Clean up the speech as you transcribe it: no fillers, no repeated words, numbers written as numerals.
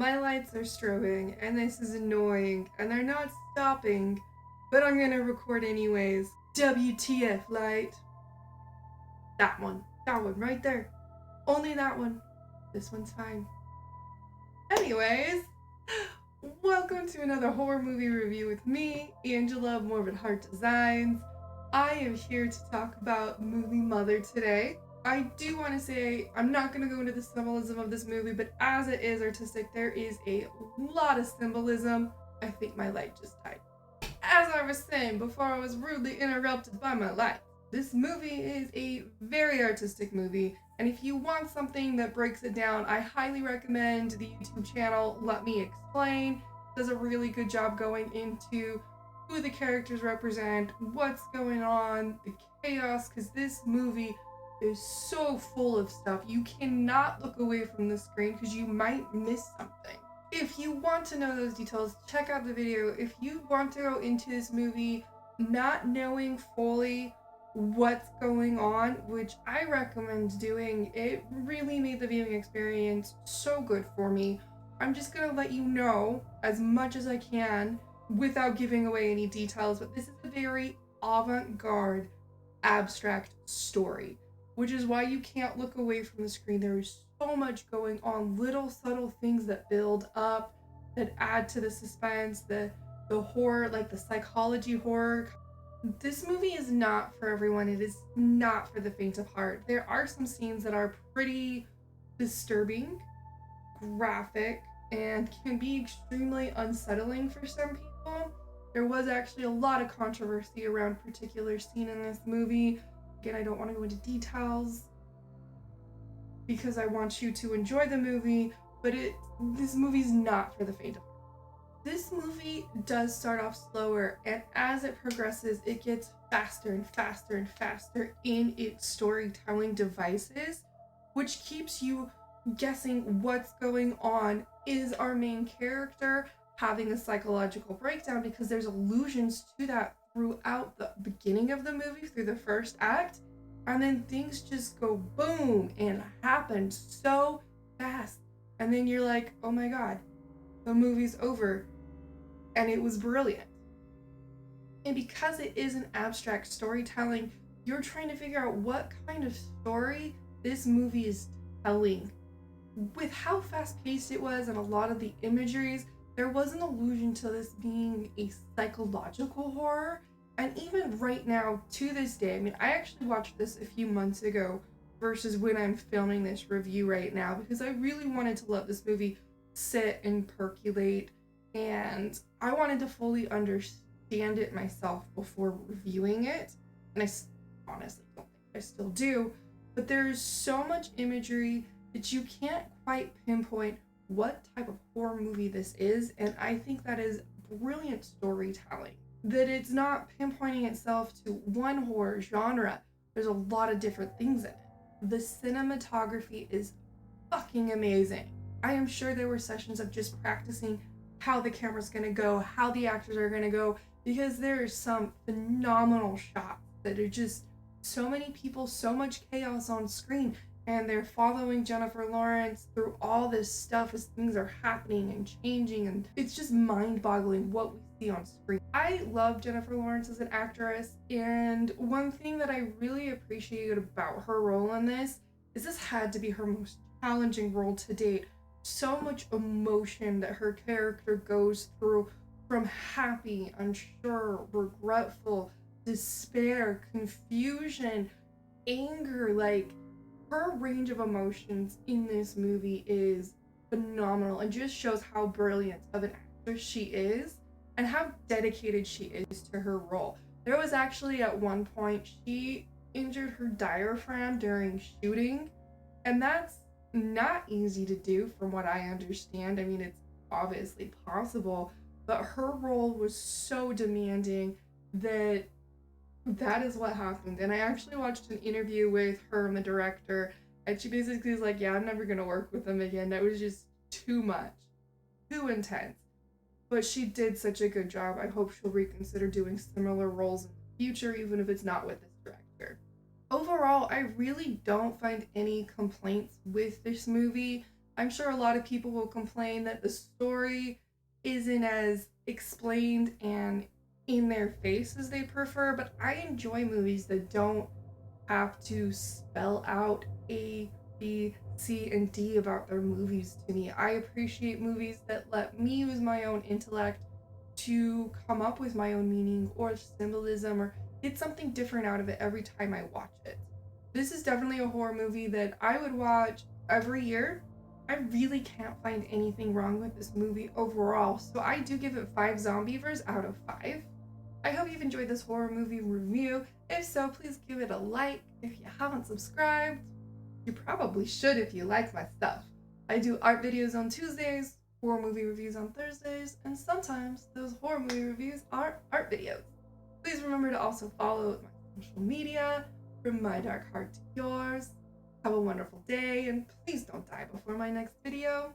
My lights are strobing, and this is annoying, and they're not stopping, but I'm gonna record anyways. WTF light. That one right there. Only that one. This one's fine. Anyways, welcome to another horror movie review with me, Angela of Morbid Heart Designs. I am here to talk about movie Mother today. I do want to say I'm not going to go into the symbolism of this movie, but as it is artistic, there is a lot of symbolism. I think my light just died. As I was saying before I was rudely interrupted by my light, this movie is a very artistic movie, and if you want something that breaks it down, I highly recommend the YouTube channel Let Me Explain. It does a really good job going into who the characters represent, what's going on, the chaos, because this movie is so full of stuff. You cannot look away from the screen because you might miss something. If you want to know those details, check out the video. If you want to go into this movie not knowing fully what's going on, which I recommend doing, it really made the viewing experience so good for me. I'm just gonna let you know as much as I can without giving away any details, but this is a very avant-garde, abstract story, which is why you can't look away from the screen. There is so much going on, little subtle things that build up, that add to the suspense, the horror, like the psychology horror. This movie is not for everyone. It is not for the faint of heart. There are some scenes that are pretty disturbing, graphic, and can be extremely unsettling for some people. There was actually a lot of controversy around a particular scene in this movie. Again, I don't want to go into details because I want you to enjoy the movie, but this movie's not for the faint of heart. This movie does start off slower, and as it progresses, it gets faster and faster and faster in its storytelling devices, which keeps you guessing what's going on. Is our main character having a psychological breakdown? Because there's allusions to that throughout the beginning of the movie, through the first act, and then things just go boom and happen so fast, and then you're like, oh my god, the movie's over, and it was brilliant. And because it is an abstract storytelling, you're trying to figure out what kind of story this movie is telling. With how fast-paced it was and a lot of the imageries, there was an allusion to this being a psychological horror. And even right now, to this day, I mean, I actually watched this a few months ago versus when I'm filming this review right now, because I really wanted to let this movie sit and percolate, and I wanted to fully understand it myself before reviewing it. And I honestly don't think I still do, but there's so much imagery that you can't quite pinpoint what type of horror movie this is, and I think that is brilliant storytelling. That it's not pinpointing itself to one horror genre. There's a lot of different things in it. The cinematography is fucking amazing. I am sure there were sessions of just practicing how the camera's gonna go, how the actors are gonna go, because there are some phenomenal shots that are just so many people, so much chaos on screen, and they're following Jennifer Lawrence through all this stuff as things are happening and changing, and it's just mind-boggling what we see on screen. I love Jennifer Lawrence as an actress, and one thing that I really appreciated about her role in this is this had to be her most challenging role to date. So much emotion that her character goes through, from happy, unsure, regretful, despair, confusion, anger. Like, her range of emotions in this movie is phenomenal and just shows how brilliant of an actress she is and how dedicated she is to her role. There was actually at one point she injured her diaphragm during shooting, and that's not easy to do from what I understand. I mean, it's obviously possible, but her role was so demanding that is what happened. And I actually watched an interview with her and the director, and she basically was like, yeah, I'm never gonna work with them again. That was just too much, too intense. But she did such a good job. I hope she'll reconsider doing similar roles in the future, even if it's not with this director. Overall, I really don't find any complaints with this movie. I'm sure a lot of people will complain that the story isn't as explained and in their face as they prefer, but I enjoy movies that don't have to spell out A, B, C, and D about their movies to me. I appreciate movies that let me use my own intellect to come up with my own meaning or symbolism or get something different out of it every time I watch it. This is definitely a horror movie that I would watch every year. I really can't find anything wrong with this movie overall, so I do give it 5 zombievers out of 5. I hope you've enjoyed this horror movie review. If so, please give it a like. If you haven't subscribed, you probably should if you like my stuff. I do art videos on Tuesdays, horror movie reviews on Thursdays, and sometimes those horror movie reviews are art videos. Please remember to also follow my social media, from my dark heart to yours. Have a wonderful day, and please don't die before my next video.